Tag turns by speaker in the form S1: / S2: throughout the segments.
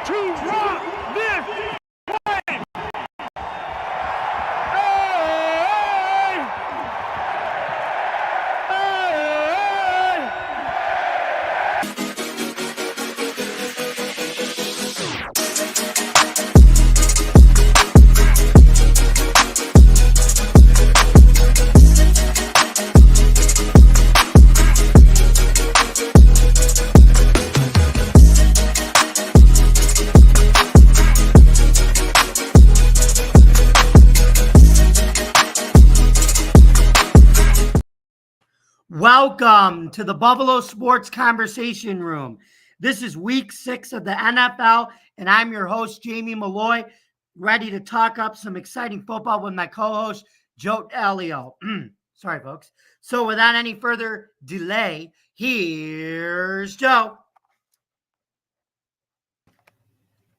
S1: to rock this place. Hey! Hey!
S2: Welcome to the Buffalo Sports Conversation Room. This is week 6 of the NFL, and I'm your host, Jamie Malloy, ready to talk up some exciting football with my co-host, Joe Elio. Sorry, folks. So without any further delay, here's Joe.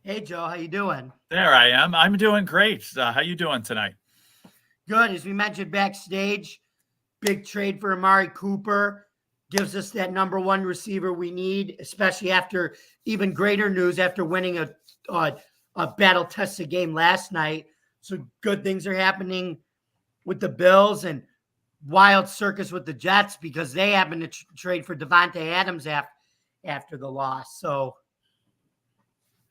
S2: Hey, Joe, how you doing?
S3: There I am. I'm doing great. How you doing tonight?
S2: Good. As we mentioned backstage, big trade for Amari Cooper gives us that number one receiver we need, especially after even greater news after winning a battle-tested game last night. So good things are happening with the Bills and wild circus with the Jets because they happen to trade for Devontae Adams after the loss. So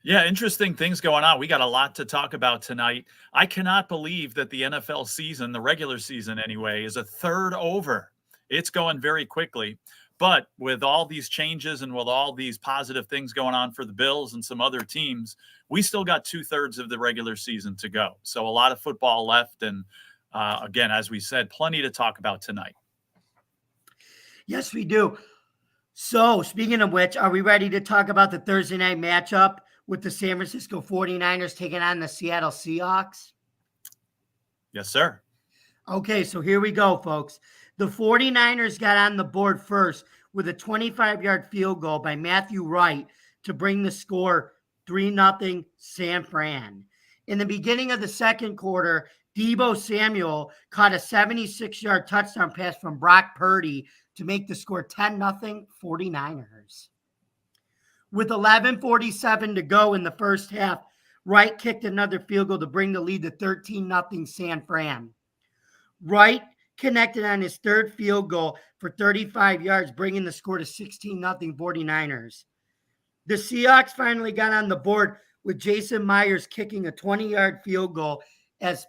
S3: yeah, interesting things going on. We got a lot to talk about tonight. I cannot believe that the NFL season, the regular season anyway, is a third over. It's going very quickly. But with all these changes and with all these positive things going on for the Bills and some other teams, we still got 2/3 of the regular season to go. So a lot of football left. And again, as we said, plenty to talk about tonight.
S2: yes, we do. So speaking of which, are we ready to talk about the Thursday night matchup with the San Francisco 49ers taking on the Seattle Seahawks?
S3: Yes, sir.
S2: Okay, so here we go, folks. The 49ers got on the board first with a 25-yard field goal by Matthew Wright to bring the score 3-0 San Fran. In the beginning of the second quarter, Deebo Samuel caught a 76-yard touchdown pass from Brock Purdy to make the score 10-0 49ers. With 11:47 to go in the first half, Wright kicked another field goal to bring the lead to 13-0 San Fran. Wright connected on his third field goal for 35 yards, bringing the score to 16-0 49ers. The Seahawks finally got on the board with Jason Myers kicking a 20-yard field goal as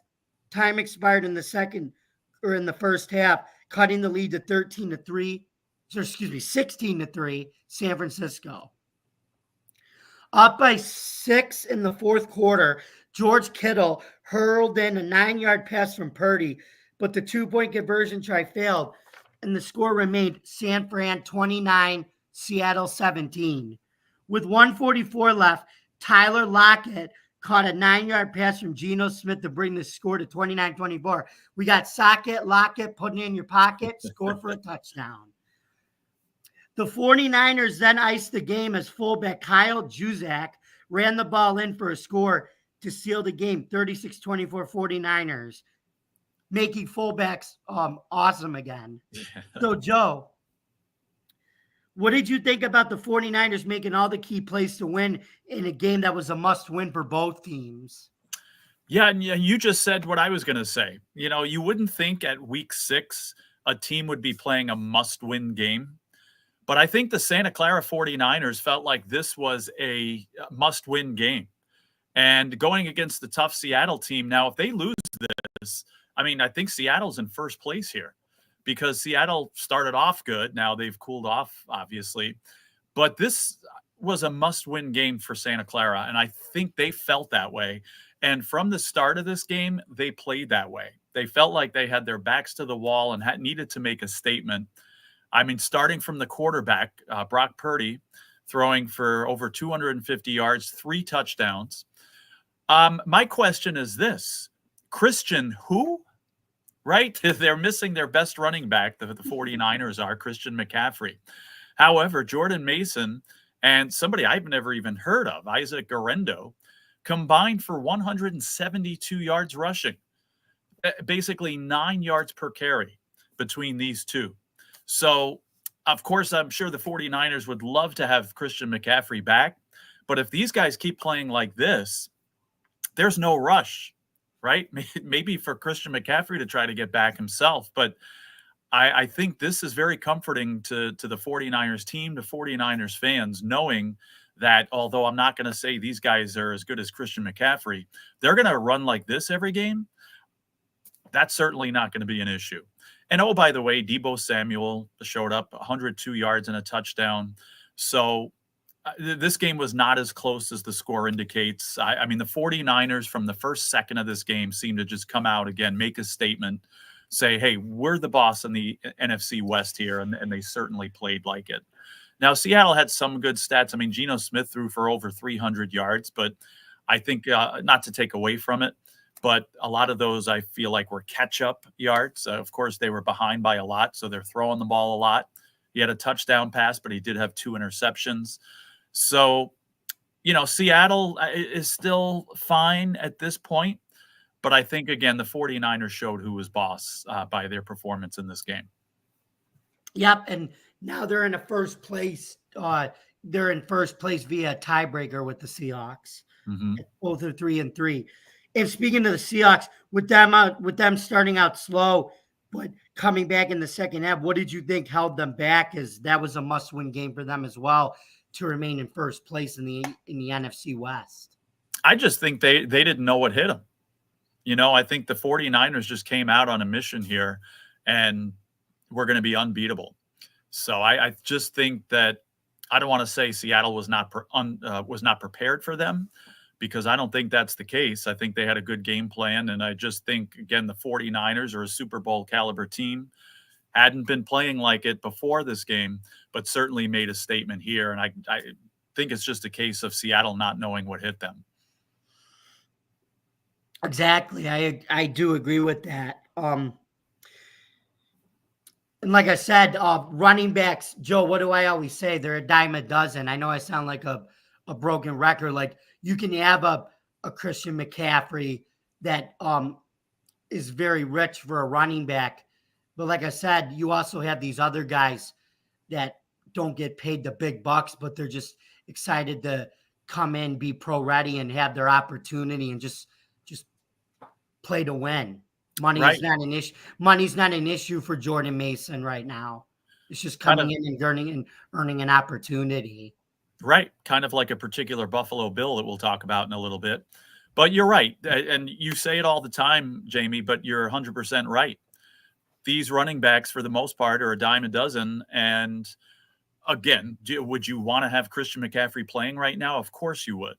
S2: time expired in the first half, cutting the lead to 16-3 San Francisco. Up by 6 in the fourth quarter, George Kittle hurled in a 9-yard pass from Purdy, but the 2-point conversion try failed, and the score remained San Fran 29, Seattle 17. With 1:44 left, Tyler Lockett caught a 9-yard pass from Geno Smith to bring the score to 29-24. We got Lockett, putting it in your pocket, score for a touchdown. The 49ers then iced the game as fullback Kyle Juszczyk ran the ball in for a score to seal the game, 36-24 49ers, making fullbacks awesome again. So, Joe, what did you think about the 49ers making all the key plays to win in a game that was a must-win for both teams?
S3: Yeah, and you just said what I was going to say. You know, you wouldn't think at week 6 a team would be playing a must-win game. But I think the Santa Clara 49ers felt like this was a must-win game. And going against the tough Seattle team, now if they lose this, I mean, I think Seattle's in first place here because Seattle started off good. Now they've cooled off, obviously. But this was a must-win game for Santa Clara, and I think they felt that way. And from the start of this game, they played that way. They felt like they had their backs to the wall and needed to make a statement. I mean, starting from the quarterback, Brock Purdy, throwing for over 250 yards, 3 touchdowns. My question is this. Christian who? Right? They're missing their best running back, the 49ers are, Christian McCaffrey. However, Jordan Mason and somebody I've never even heard of, Isaac Guerendo, combined for 172 yards rushing. Basically 9 yards per carry between these two. So, of course, I'm sure the 49ers would love to have Christian McCaffrey back, But if these guys keep playing like this, there's no rush, right? Maybe for Christian McCaffrey to try to get back himself. But I think this is very comforting to the 49ers team, to 49ers fans, knowing that although I'm not going to say these guys are as good as Christian McCaffrey, they're going to run like this every game. That's certainly not going to be an issue. And oh, by the way, Deebo Samuel showed up 102 yards and a touchdown. So this game was not as close as the score indicates. I mean, the 49ers from the first second of this game seemed to just come out again, make a statement, say, hey, we're the boss in the NFC West here, and they certainly played like it. Now, Seattle had some good stats. I mean, Geno Smith threw for over 300 yards, but I think not to take away from it, but a lot of those I feel like were catch-up yards. Of course, they were behind by a lot, so they're throwing the ball a lot. He had a touchdown pass, but he did have 2 interceptions. So, Seattle is still fine at this point. But I think, again, the 49ers showed who was boss by their performance in this game.
S2: Yep, and now they're in a first place. They're in first place via tiebreaker with the Seahawks.
S3: Mm-hmm.
S2: Both are 3-3. And speaking of the Seahawks, with them starting out slow, but coming back in the second half, what did you think held them back? As that was a must-win game for them as well to remain in first place in the NFC West.
S3: I just think they didn't know what hit them. I think the 49ers just came out on a mission here, and we're going to be unbeatable. So I just think that I don't want to say Seattle was not prepared for them, because I don't think that's the case. I think they had a good game plan, and I just think, again, the 49ers are a Super Bowl caliber team. Hadn't been playing like it before this game, but certainly made a statement here. And I think it's just a case of Seattle not knowing what hit them.
S2: Exactly. I do agree with that. And like I said, running backs, Joe, what do I always say? They're a dime a dozen. I know I sound like a broken record. Like, you can have a Christian McCaffrey that is very rich for a running back. But like I said, you also have these other guys that don't get paid the big bucks, but they're just excited to come in, be pro ready, and have their opportunity and just play to win. Money is not an issue. Money's not an issue for Jordan Mason right now. It's just coming in and earning an opportunity.
S3: Right. Kind of like a particular Buffalo Bill that we'll talk about in a little bit. But you're right. And you say it all the time, Jamie, but you're 100% right. These running backs, for the most part, are a dime a dozen. And again, would you want to have Christian McCaffrey playing right now? Of course you would.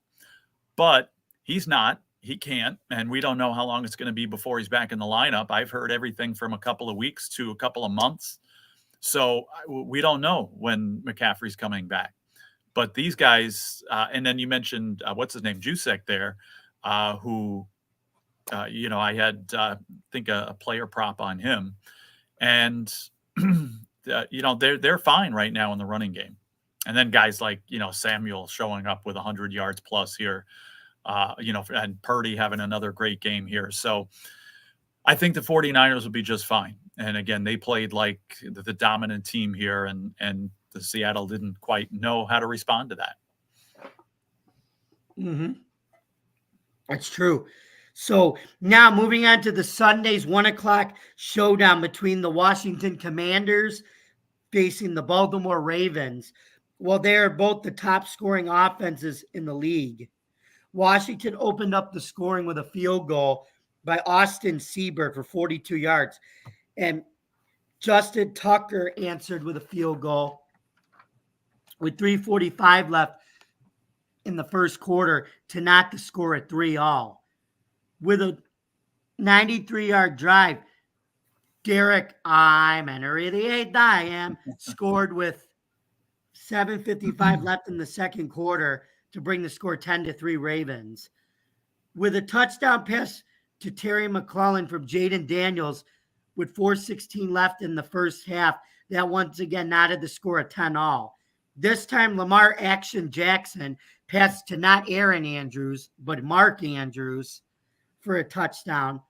S3: But he's not. He can't. And we don't know how long it's going to be before he's back in the lineup. I've heard everything from a couple of weeks to a couple of months. So we don't know when McCaffrey's coming back. But these guys, and then you mentioned, what's his name, Juszczyk there, who, I had, think a player prop on him. And, they're fine right now in the running game. And then guys like, Samuel showing up with 100 yards plus here, and Purdy having another great game here. So I think the 49ers will be just fine. And again, they played like the dominant team here, and the Seattle didn't quite know how to respond to that.
S2: Mm-hmm. That's true. So now moving on to the Sunday's 1:00 showdown between the Washington Commanders facing the Baltimore Ravens. Well, they are both the top scoring offenses in the league. Washington opened up the scoring with a field goal by Austin Seibert for 42 yards. And Justin Tucker answered with a field goal with 3:45 left in the first quarter to knock the score at 3-all. With a 93-yard drive, Derek, I'm an idiot, I am, scored with 7:55 left in the second quarter to bring the score 10-3 Ravens. With a touchdown pass to Terry McClellan from Jaden Daniels with 4:16 left in the first half, that once again knotted the score at 10-all. This time, Lamar Action Jackson passed to not Aaron Andrews, but Mark Andrews for a touchdown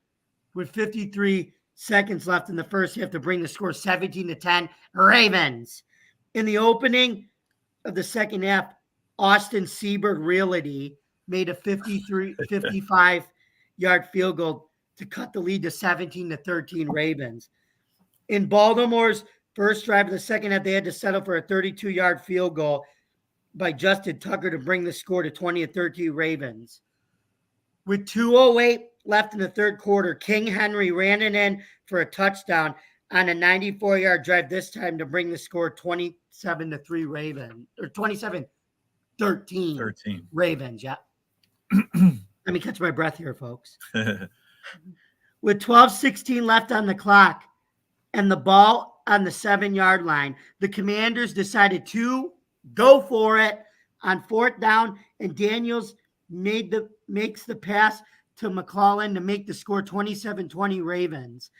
S2: with 53 seconds left in the first half to bring the score 17-10 Ravens. In the opening of the second half, Austin Seabird Realty made a 55-yard field goal to cut the lead to 17-13 Ravens. In Baltimore's first drive of the second half, they had to settle for a 32-yard field goal by Justin Tucker to bring the score to 20-13 Ravens. With 2:08 left in the third quarter, King Henry ran it in for a touchdown on a 94-yard drive, this time to bring the score 27-3 Ravens, or 27-13 Ravens. Yeah. Let me catch my breath here, folks. With 12:16 left on the clock and the ball on the 7-yard line, the Commanders decided to go for it on fourth down, and Daniels makes the pass to McClellan to make the score 27-20 Ravens.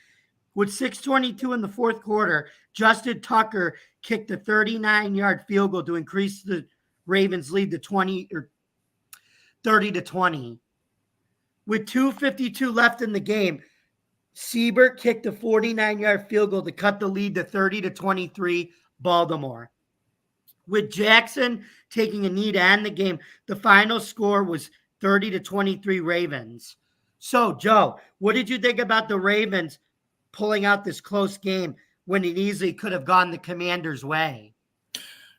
S2: With 6:22 in the fourth quarter, Justin Tucker kicked a 39-yard field goal to increase the Ravens' lead to 30-20. With 2:52 left in the game, Siebert kicked a 49-yard field goal to cut the lead to 30-23 Baltimore. With Jackson taking a knee to end the game, the final score was 30-23 Ravens. So, Joe, what did you think about the Ravens pulling out this close game when it easily could have gone the Commanders' way?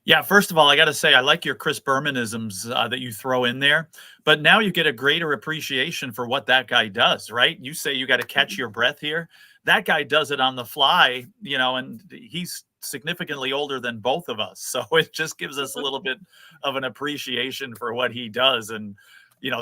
S3: Yeah, first of all, I got to say, I like your Chris Bermanisms that you throw in there, but now you get a greater appreciation for what that guy does, right? You say you got to catch your breath here. That guy does it on the fly, and he's significantly older than both of us. So it just gives us a little bit of an appreciation for what he does. And,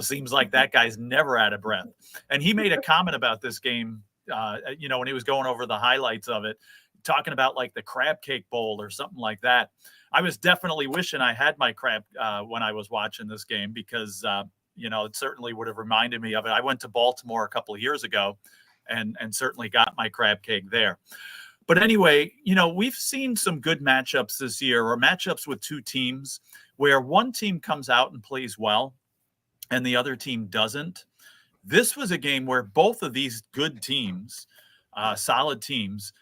S3: seems like that guy's never out of breath. And he made a comment about this game, when he was going over the highlights of it, talking about like the crab cake bowl or something like that. I was definitely wishing I had my crab when I was watching this game because, it certainly would have reminded me of it. I went to Baltimore a couple of years ago and certainly got my crab cake there. But anyway, we've seen some good matchups this year, or matchups with two teams where one team comes out and plays well and the other team doesn't. This was a game where both of these good teams, solid teams,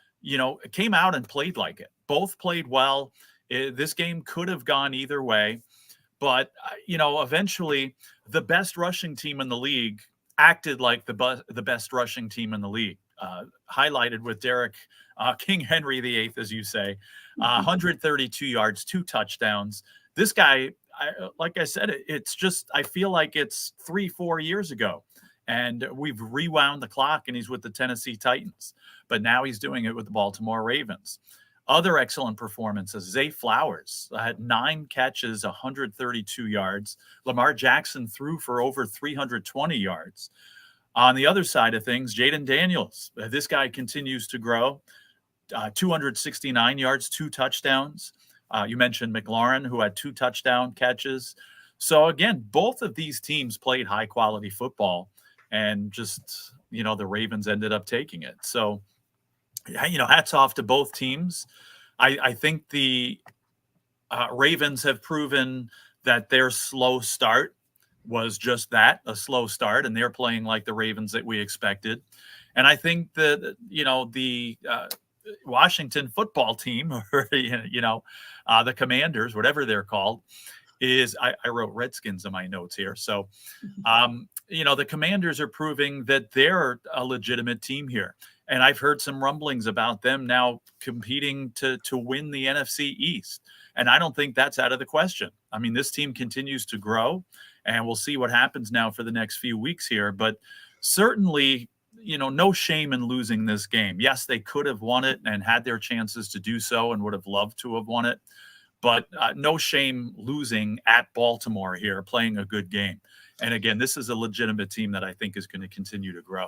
S3: came out and played like it. Both played well. This game could have gone either way, but eventually the best rushing team in the league acted like the best rushing team in the league, highlighted with Derek King Henry VIII, as you say, 132 yards, 2 touchdowns. This guy, like I said, it's just, I feel like it's 3-4 years ago, and we've rewound the clock, and he's with the Tennessee Titans, but now he's doing it with the Baltimore Ravens. Other excellent performances. Zay Flowers had 9 catches, 132 yards. Lamar Jackson threw for over 320 yards. On the other side of things, Jaden Daniels, this guy continues to grow. 269 yards, 2 touchdowns. You mentioned McLaurin, who had 2 touchdown catches. So again, both of these teams played high quality football, and just, the Ravens ended up taking it. So, hats off to both teams. I think the Ravens have proven that their slow start was just that, a slow start, and they're playing like the Ravens that we expected. And I think that, the Washington football team, or, the Commanders, whatever they're called, is, I wrote Redskins in my notes here. So, the Commanders are proving that they're a legitimate team here. And I've heard some rumblings about them now competing to win the NFC East. And I don't think that's out of the question. I mean, this team continues to grow, and we'll see what happens now for the next few weeks here. But certainly, no shame in losing this game. Yes, they could have won it and had their chances to do so and would have loved to have won it. But no shame losing at Baltimore here, playing a good game. And again, this is a legitimate team that I think is going to continue to grow.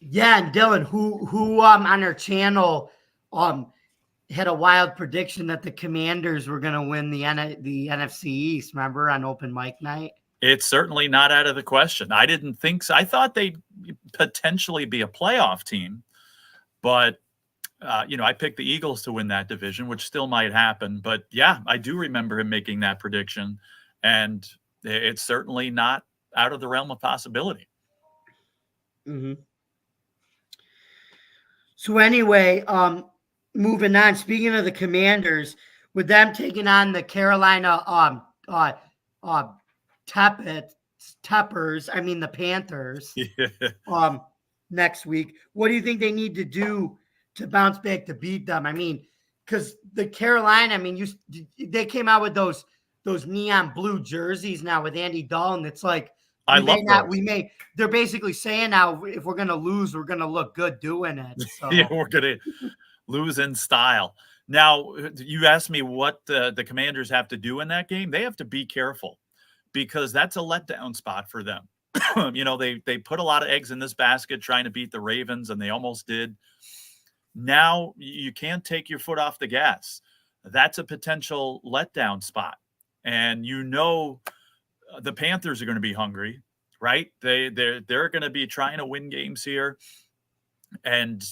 S2: Yeah, and Dylan, who on our channel had a wild prediction that the Commanders were going to win the NFC East, remember, on open mic night?
S3: It's certainly not out of the question. I didn't think so. I thought they'd potentially be a playoff team, but I picked the Eagles to win that division, which still might happen. But yeah, I do remember him making that prediction, and it's certainly not out of the realm of possibility.
S2: Mm-hmm. So anyway, moving on, speaking of the Commanders, with them taking on the Carolina Teppers, I mean the Panthers, next week. What do you think they need to do to bounce back to beat them? I mean, because the Carolina, I mean, they came out with those neon blue jerseys now with Andy Dalton. It's like they're basically saying now if we're gonna lose, we're gonna look good doing it. So.
S3: Yeah, we're gonna lose in style. Now, you asked me what the Commanders have to do in that game. They have to be careful because that's a letdown spot for them. They put a lot of eggs in this basket trying to beat the Ravens, and they almost did. Now you can't take your foot off the gas. That's a potential letdown spot. And the Panthers are going to be hungry, right? They're going to be trying to win games here. And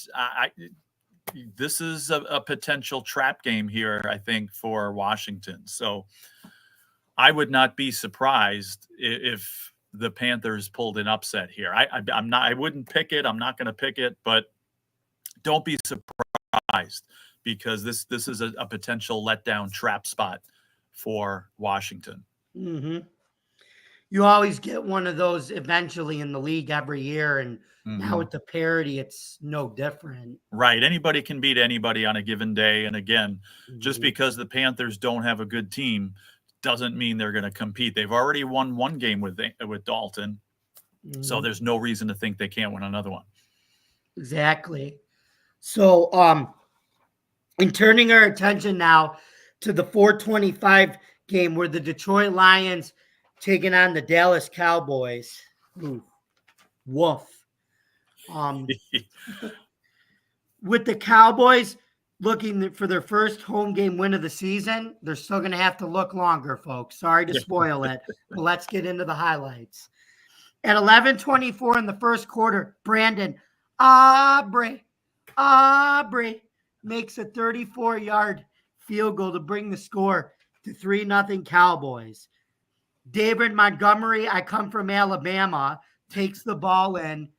S3: this is a potential trap game here, I think, for Washington. So I would not be surprised if the Panthers pulled an upset here. I wouldn't pick it. I'm not going to pick it, but don't be surprised because this is a potential letdown trap spot for Washington.
S2: Mm-hmm. You always get one of those eventually in the league every year, and now with the parity, it's no different.
S3: Right. Anybody can beat anybody on a given day. And again, just because the Panthers don't have a good team doesn't mean they're going to compete. They've already won one game with Dalton, so there's no reason to think they can't win another one.
S2: Exactly. So, in turning our attention now to the 425 game where the Detroit Lions taking on the Dallas Cowboys. Ooh, woof. With the Cowboys looking for their first home game win of the season, they're still going to have to look longer, folks. Sorry to spoil it, but let's get into the highlights. At 11:24 in the first quarter, Brandon Aubrey makes a 34-yard field goal to bring the score to 3-0 Cowboys. David Montgomery, I come from Alabama, takes the ball in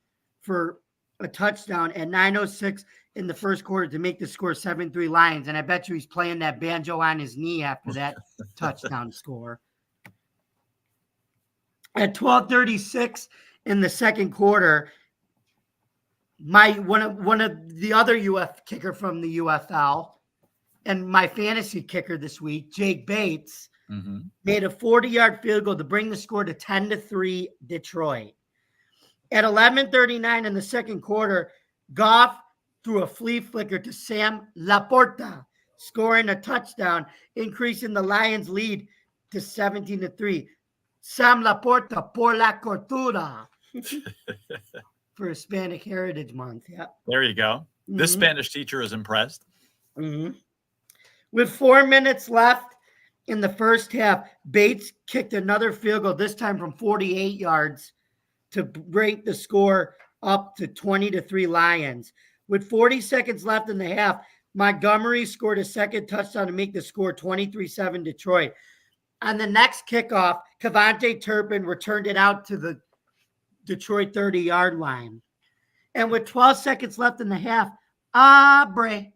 S2: for a touchdown at 9:06 in the first quarter to make the score 7-3 Lions. And I bet you he's playing that banjo on his knee after that touchdown score. At 12:36 in the second quarter, one of the other UF kicker from the UFL and my fantasy kicker this week, Jake Bates, made a 40-yard field goal to bring the score to 10-3 Detroit. At 11:39 in the second quarter, Goff threw a flea flicker to Sam Laporta, scoring a touchdown, increasing the Lions' lead to 17-3. Sam Laporta por la cultura for Hispanic Heritage Month. Yeah,
S3: there you go. This Spanish teacher is impressed.
S2: With 4 minutes left in the first half, Bates kicked another field goal, this time from 48 yards, to break the score up to 20-3 Lions. With 40 seconds left in the half, Montgomery scored a second touchdown to make the score 23-7 Detroit. On the next kickoff, Cavante Turpin returned it out to the Detroit 30-yard line. And with 12 seconds left in the half, Aubrey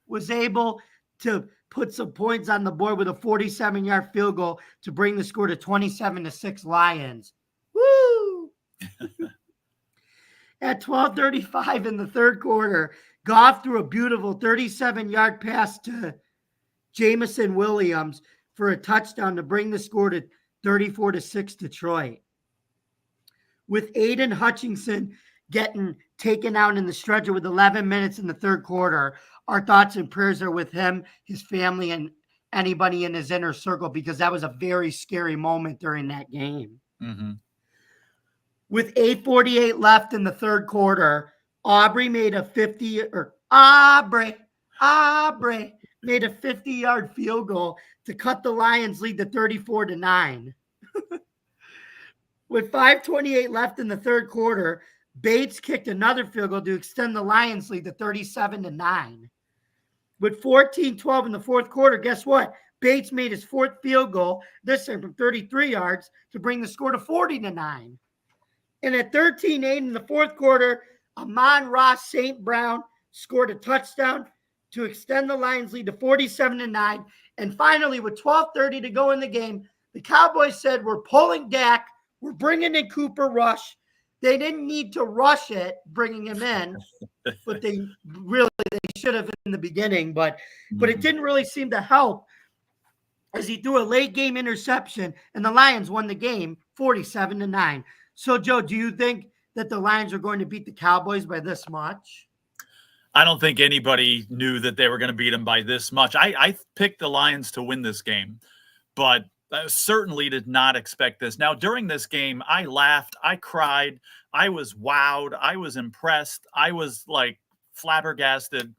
S2: was able to put some points on the board with a 47-yard field goal to bring the score to 27-6 Lions. Woo! At 12:35 in the third quarter, Goff threw a beautiful 37-yard pass to Jameson Williams for a touchdown to bring the score to 34-6 Detroit. With Aiden Hutchinson getting taken out in the stretcher with 11 minutes in the third quarter, our thoughts and prayers are with him, his family, and anybody in his inner circle, because that was a very scary moment during that game. With 8:48 left in the third quarter, Aubrey made a 50-yard field goal to cut the Lions' lead to 34-9. With 5:28 left in the third quarter, Bates kicked another field goal to extend the Lions' lead to 37-9. With 14:12 in the fourth quarter, guess what? Bates made his fourth field goal, this time from 33 yards, to bring the score to 40-9. And at 13:08 in the fourth quarter, Amon-Ra St. Brown scored a touchdown to extend the Lions' lead to 47-9 And finally, with 12:30 to go in the game, the Cowboys said, we're pulling Dak. We're bringing in Cooper Rush. They didn't need to rush it, bringing him in, but they should have in the beginning. But it didn't really seem to help as he threw a late game interception, and the Lions won the game 47-9. So, Joe, do you think that the Lions are going to beat the Cowboys by this much?
S3: I don't think anybody knew that they were going to beat them by this much. I picked the Lions to win this game, but I certainly did not expect this. Now, during this game, I laughed, I cried, I was wowed, I was impressed, I was like flabbergasted.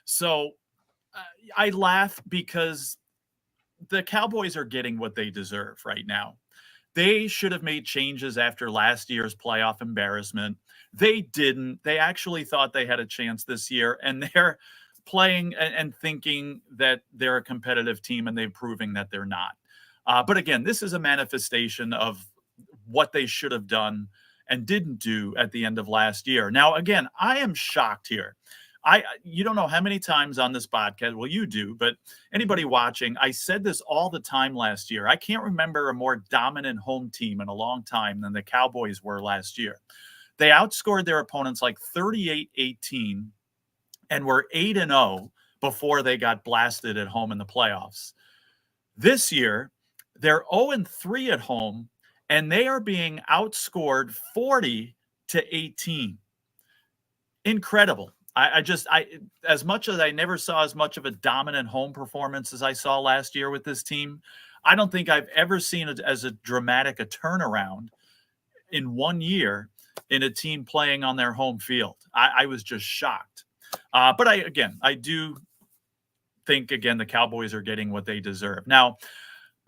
S3: So I laugh because the Cowboys are getting what they deserve right now. They should have made changes after last year's playoff embarrassment. They didn't. They actually thought they had a chance this year, and they're playing and thinking that they're a competitive team, and they're proving that they're not. But again, this is a manifestation of what they should have done and didn't do at the end of last year. Now, again, I am shocked here. You don't know how many times on this podcast, well, you do, but anybody watching, I said this all the time last year. I can't remember a more dominant home team in a long time than the Cowboys were last year. They outscored their opponents like 38-18 and were 8-0 before they got blasted at home in the playoffs. This year, they're 0-3 at home, and they are being outscored 40-18. Incredible. I as much as I never saw as much of a dominant home performance as I saw last year with this team, I don't think I've ever seen it as a dramatic a turnaround in 1 year in a team playing on their home field. I was just shocked. But I do think, again, the Cowboys are getting what they deserve. Now,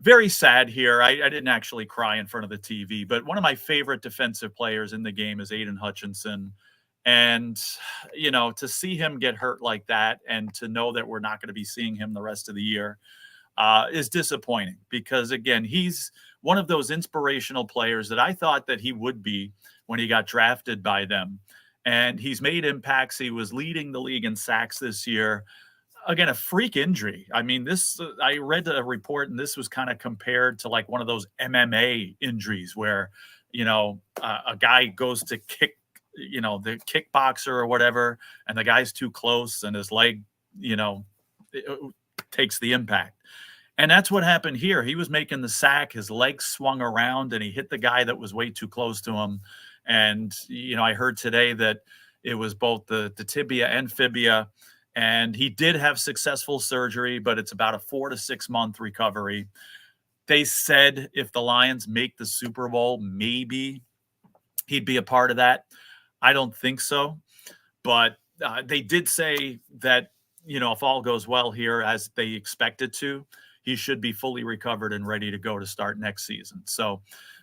S3: very sad here. I didn't actually cry in front of the TV, but one of my favorite defensive players in the game is Aiden Hutchinson. And, you know, to see him get hurt like that and to know that we're not going to be seeing him the rest of the year is disappointing because, again, he's one of those inspirational players that I thought that he would be when he got drafted by them. And he's made impacts. He was leading the league in sacks this year. Again, a freak injury. I mean, I read a report, and this was kind of compared to like one of those MMA injuries where, you know, a guy goes to kick, you know, the kickboxer or whatever, and the guy's too close and his leg, you know, takes the impact. And that's what happened here. He was making the sack, his leg swung around, and he hit the guy that was way too close to him. And, you know, I heard today that it was both the tibia and fibia, and he did have successful surgery, but it's about a 4 to 6 month recovery. They said if the Lions make the Super Bowl, maybe he'd be a part of that. I don't think so, but they did say that, you know, if all goes well here as they expect it to, he should be fully recovered and ready to go to start next season. So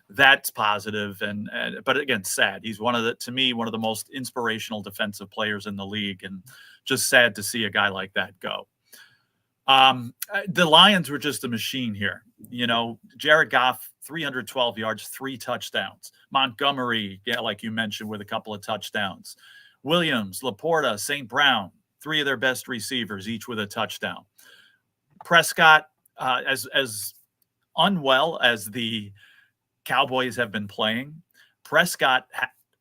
S3: that's positive. But again, sad. He's to me, one of the most inspirational defensive players in the league, and just sad to see a guy like that go. The Lions were just a machine here. You know, Jared Goff, 312 yards, 3 touchdowns. Montgomery, yeah, like you mentioned, with a couple of touchdowns. Williams, Laporta, St. Brown, 3 of their best receivers, each with a touchdown. Prescott, as unwell as the Cowboys have been playing, Prescott,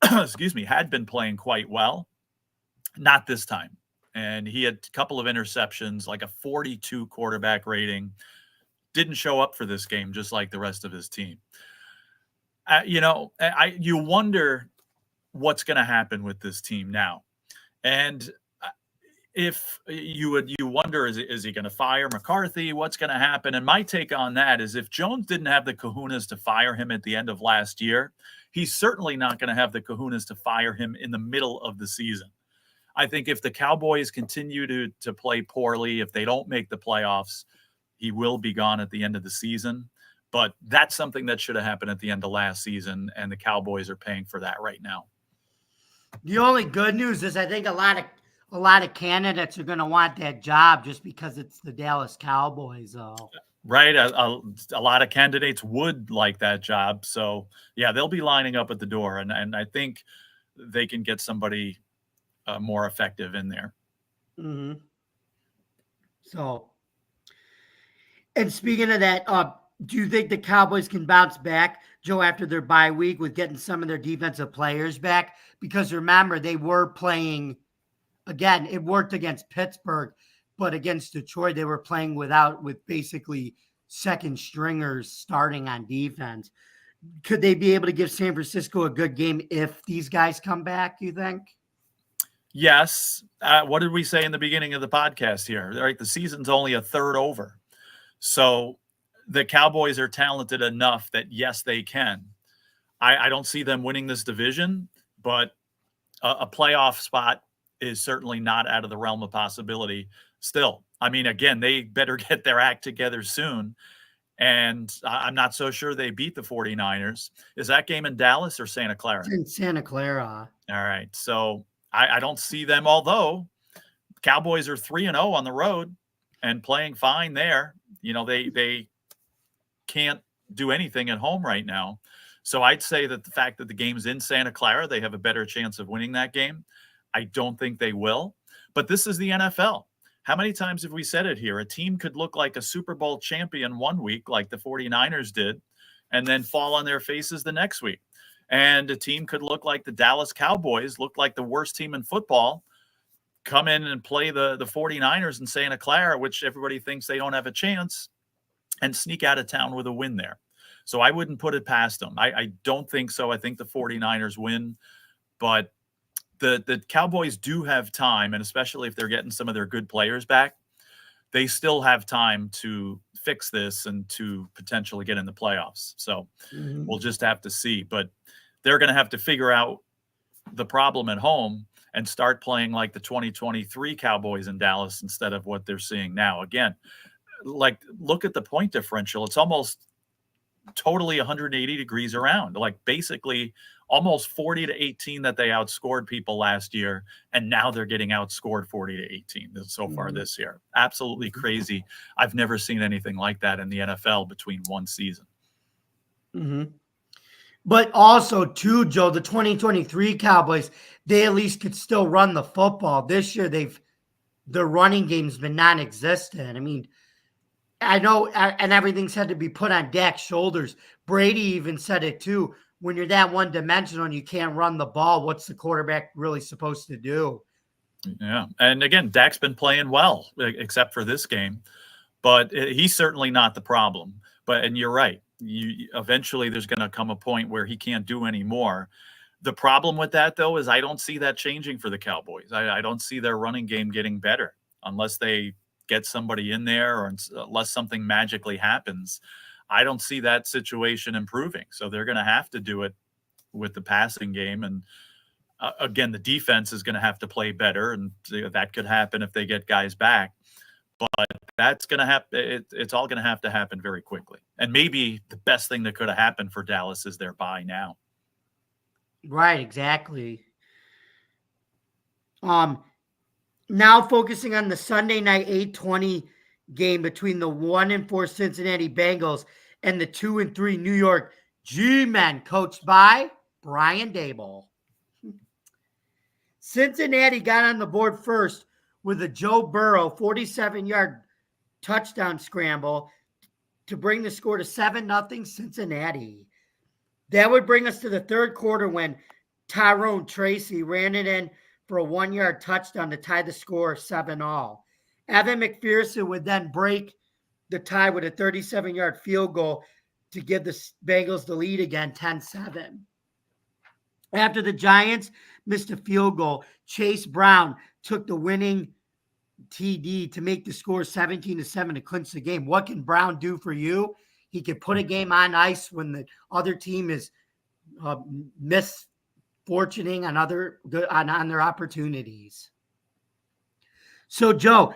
S3: had been playing quite well. Not this time. And he had a couple of interceptions, like a 42 quarterback rating. Didn't show up for this game, just like the rest of his team. You know, you wonder what's going to happen with this team now. And if you wonder, is he going to fire McCarthy? What's going to happen? And my take on that is if Jones didn't have the kahunas to fire him at the end of last year, he's certainly not going to have the kahunas to fire him in the middle of the season. I think if the Cowboys continue to play poorly, if they don't make the playoffs, he will be gone at the end of the season. But that's something that should have happened at the end of last season, and the Cowboys are paying for that right now.
S2: The only good news is I think a lot of candidates are going to want that job just because it's the Dallas Cowboys, though.
S3: Right. A lot of candidates would like that job. So, yeah, they'll be lining up at the door, and I think they can get somebody more effective in there.
S2: Mm-hmm. So And speaking of that, do you think the Cowboys can bounce back, Joe, after their bye week with getting some of their defensive players back? Because remember, they were playing again. It worked against Pittsburgh, but against Detroit, they were playing with basically second stringers starting on defense. Could they be able to give San Francisco a good game if these guys come back, you think?
S3: Yes. What did we say in the beginning of the podcast here? Right, the season's only a third over. So the Cowboys are talented enough that, yes, they can. I don't see them winning this division, but a playoff spot is certainly not out of the realm of possibility still. I mean, again, they better get their act together soon. And I'm not so sure they beat the 49ers. Is that game in Dallas or Santa Clara?
S2: It's in Santa Clara.
S3: All right. So I don't see them, although Cowboys are 3-0 on the road and playing fine there. You know, they can't do anything at home right now. So I'd say that the fact that the game's in Santa Clara, they have a better chance of winning that game. I don't think they will. But this is the NFL. How many times have we said it here? A team could look like a Super Bowl champion one week, like the 49ers did, and then fall on their faces the next week. And a team could look like the Dallas Cowboys, look like the worst team in football, come in and play the 49ers in Santa Clara, which everybody thinks they don't have a chance, and sneak out of town with a win there. So I wouldn't put it past them. I don't think so. I think the 49ers win, but the Cowboys do have time, and especially if they're getting some of their good players back, they still have time to fix this and to potentially get in the playoffs. So we'll just have to see. But they're going to have to figure out the problem at home and start playing like the 2023 Cowboys in Dallas instead of what they're seeing now. Again, like, look at the point differential. It's almost totally 180 degrees around, like basically almost 40-18 that they outscored people last year. And now they're getting outscored 40-18 so far this year. Absolutely crazy. I've never seen anything like that in the NFL between one season.
S2: But also, too, Joe, the 2023 Cowboys, they at least could still run the football. This year, their running game's been non-existent. I mean, I know, and everything's had to be put on Dak's shoulders. Brady even said it, too. When you're that one-dimensional and you can't run the ball, what's the quarterback really supposed to do?
S3: Yeah. And again, Dak's been playing well, except for this game. But he's certainly not the problem. And you're right. Eventually, there's going to come a point where he can't do any more. The problem with that, though, is I don't see that changing for the Cowboys. I don't see their running game getting better unless they get somebody in there or unless something magically happens. I don't see that situation improving. So they're going to have to do it with the passing game. And again, the defense is going to have to play better. And that could happen if they get guys back. But that's going to happen. It's all going to have to happen very quickly. And maybe the best thing that could have happened for Dallas is their bye now.
S2: Right, exactly. Now focusing on the Sunday night 8:20 game between the 1-4 Cincinnati Bengals and the 2-3 New York G-Men, coached by Brian Daboll. Cincinnati got on the board first with a Joe Burrow 47-yard touchdown scramble to bring the score to 7-0 Cincinnati. That would bring us to the third quarter when Tyrone Tracy ran it in for a 1-yard touchdown to tie the score 7-all. Evan McPherson would then break the tie with a 37-yard field goal to give the Bengals the lead again, 10-7. After the Giants missed a field goal, Chase Brown took the winning TD to make the score 17-7 to clinch the game. What can Brown do for you? He could put a game on ice when the other team is misfortuning on their opportunities. So, Joe,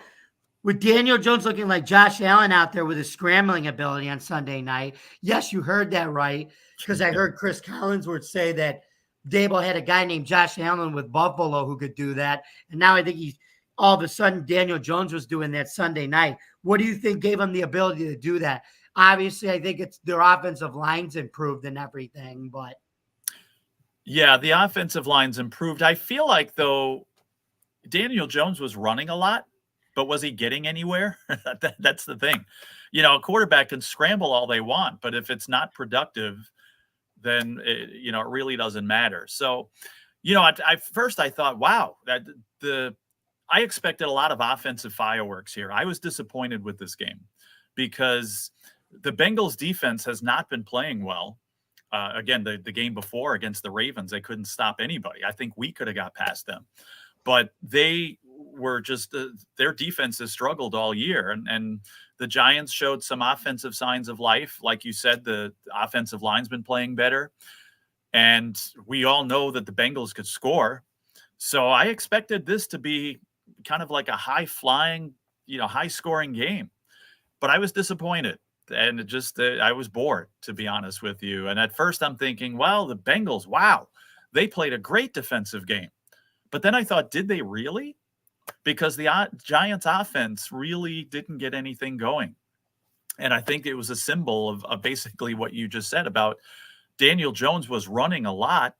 S2: with Daniel Jones looking like Josh Allen out there with his scrambling ability on Sunday night, yes, you heard that right, because I heard Chris Collinsworth say that Daboll had a guy named Josh Allen with Buffalo who could do that, and now I think all of a sudden Daniel Jones was doing that Sunday night. What do you think gave him the ability to do that? Obviously, I think it's their offensive line's improved and everything, but.
S3: Yeah, the offensive line's improved. I feel like, though, Daniel Jones was running a lot, but was he getting anywhere? That's the thing. A quarterback can scramble all they want, but if it's not productive, then it really doesn't matter. So, at first I thought, wow, I expected a lot of offensive fireworks here. I was disappointed with this game because the Bengals defense has not been playing well. Again, the game before against the Ravens, they couldn't stop anybody. I think we could have got past them, but they were just their defense has struggled all year, and the Giants showed some offensive signs of life. Like you said, the offensive line's been playing better, and we all know that the Bengals could score. So I expected this to be kind of like a high flying, high scoring game, but I was disappointed. And I was bored, to be honest with you. And at first I'm thinking, well, the Bengals, wow, they played a great defensive game. But then I thought, did they really? Because the Giants offense really didn't get anything going. And I think it was a symbol of basically what you just said about Daniel Jones was running a lot,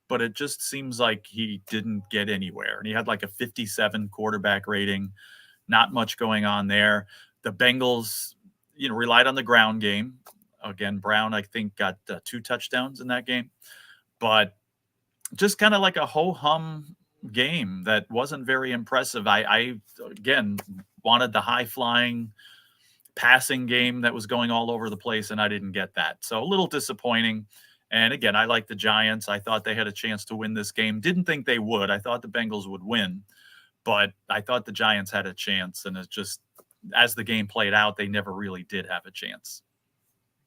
S3: but it just seems like he didn't get anywhere. And he had like a 57 quarterback rating, not much going on there. The Bengals, relied on the ground game. Again, Brown, I think, got 2 touchdowns in that game. But just kind of like a ho-hum game that wasn't very impressive. I again, wanted the high-flying passing game that was going all over the place, and I didn't get that. So a little disappointing. And again, I like the Giants. I thought they had a chance to win this game. Didn't think they would. I thought the Bengals would win, but I thought the Giants had a chance. And it's just, as the game played out, they never really did have a chance.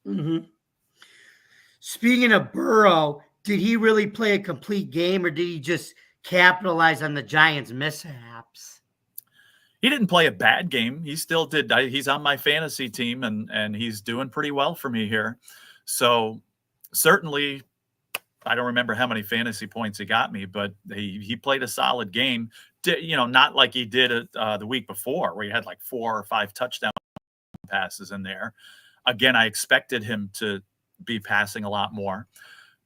S2: Mm-hmm. Speaking of Burrow, did he really play a complete game, or did he just capitalize on the Giants' mishaps?
S3: He didn't play a bad game. He still did. He's on my fantasy team, and he's doing pretty well for me here. So certainly, I don't remember how many fantasy points he got me, but he played a solid game. Not like he did the week before, where he had like 4 or 5 touchdown passes in there. Again, I expected him to be passing a lot more,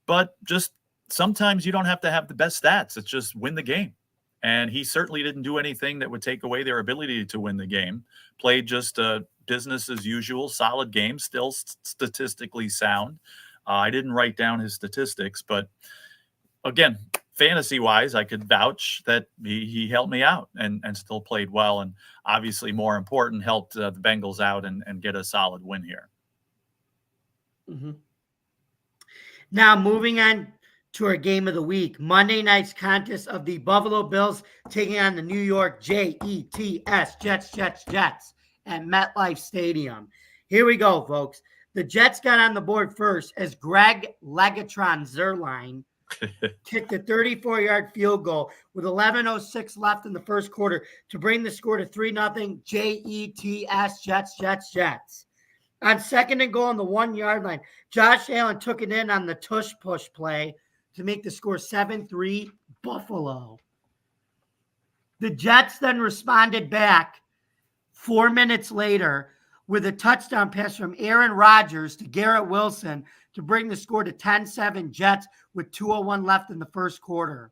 S3: but just sometimes you don't have to have the best stats. It's just win the game. And he certainly didn't do anything that would take away their ability to win the game. Played just a business as usual, solid game, still statistically sound. I didn't write down his statistics, but again, fantasy-wise, I could vouch that he helped me out and still played well. And obviously, more important, helped the Bengals out and get a solid win here.
S2: Mm-hmm. Now, moving on to our game of the week, Monday night's contest of the Buffalo Bills taking on the New York Jets, Jets at MetLife Stadium. Here we go, folks. The Jets got on the board first as Greg Legatron Zuerlein kicked a 34-yard field goal with 11:06 left in the first quarter to bring the score to 3-0 Jets. On second and goal on the 1-yard line, Josh Allen took it in on the tush-push play to make the score 7-3 Buffalo. The Jets then responded back 4 minutes later with a touchdown pass from Aaron Rodgers to Garrett Wilson to bring the score to 10-7 Jets with 2:01 left in the first quarter.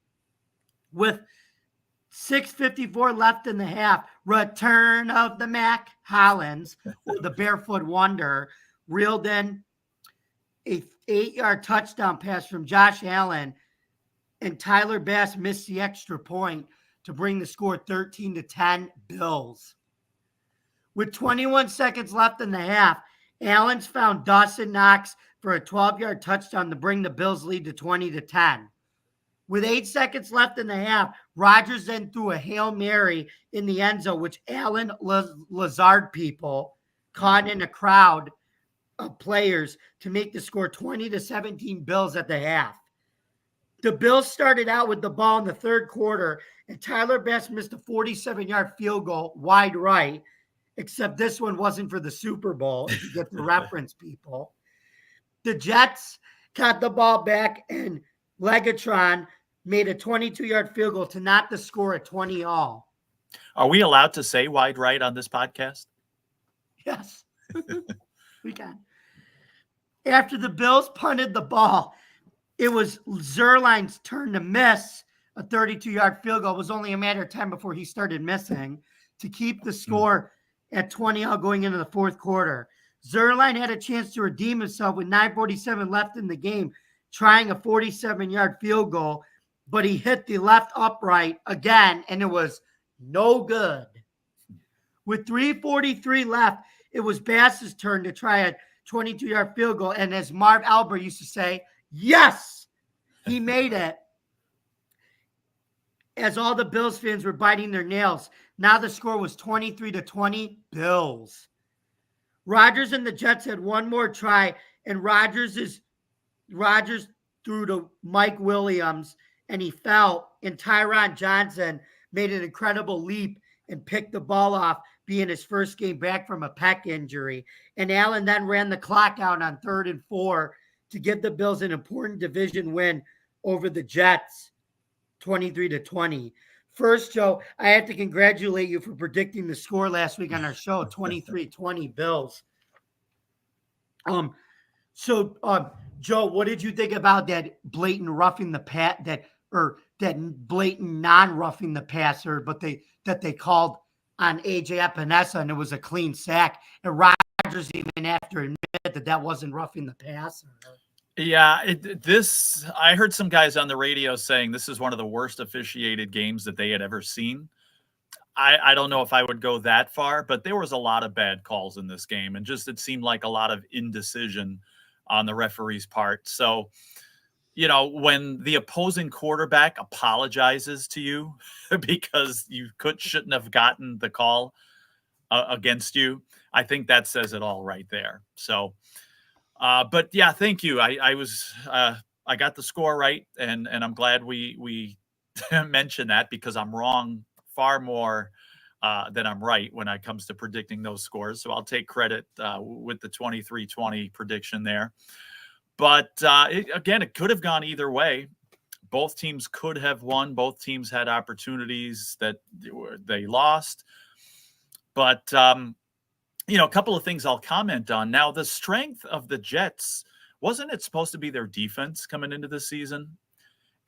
S2: With 6:54 left in the half, return of the Mac Hollins, or the Barefoot Wonder, reeled in a 8-yard touchdown pass from Josh Allen, and Tyler Bass missed the extra point to bring the score 13-10 Bills. With 21 seconds left in the half, Allen's found Dawson Knox for a 12-yard touchdown to bring the Bills lead to 20-10. With 8 seconds left in the half, Rodgers then threw a Hail Mary in the end zone, which Allen Lazard people caught in a crowd of players to make the score 20-17 Bills at the half. The Bills started out with the ball in the third quarter, and Tyler Bass missed a 47-yard field goal wide right, except this one wasn't for the Super Bowl, if you get the reference, people. The Jets got the ball back, and Legatron made a 22-yard field goal to knock the score at 20-all.
S3: Are we allowed to say wide right on this podcast?
S2: Yes, we can. After the Bills punted the ball, it was Zuerlein's turn to miss a 32-yard field goal. It was only a matter of time before he started missing to keep the score at 20 out going into the fourth quarter. Zerline had a chance to redeem himself with 9:47 left in the game, trying a 47-yard field goal, but he hit the left upright again, and it was no good. With 3:43 left, it was Bass's turn to try a 22-yard field goal, and as Marv Albert used to say, yes, he made it. As all the Bills fans were biting their nails, now the score was 23-20, Bills. Rodgers and the Jets had one more try, and Rodgers threw to Mike Williams, and he fell, and Tyron Johnson made an incredible leap and picked the ball off, being his first game back from a pec injury. And Allen then ran the clock out on 3rd and 4 to give the Bills an important division win over the Jets, 23-20. First, Joe, I have to congratulate you for predicting the score last week on our show, 23-20 Bills. Joe, what did you think about that blatant roughing the that blatant non-roughing the passer, but that they called on AJ Epinesa, and it was a clean sack, and Rodgers even after admitted that wasn't roughing the passer.
S3: Yeah, I heard some guys on the radio saying this is one of the worst officiated games that they had ever seen. I don't know if I would go that far, but there was a lot of bad calls in this game, and just it seemed like a lot of indecision on the referee's part. So, when the opposing quarterback apologizes to you because you shouldn't have gotten the call against you, I think that says it all right there. So, but yeah, thank you. I got the score right, and I'm glad we mentioned that, because I'm wrong far more than I'm right when it comes to predicting those scores. So I'll take credit with the 23-20 prediction there. But it could have gone either way. Both teams could have won. Both teams had opportunities that they lost. But, a couple of things I'll comment on. Now, the strength of the Jets, wasn't it supposed to be their defense coming into the season?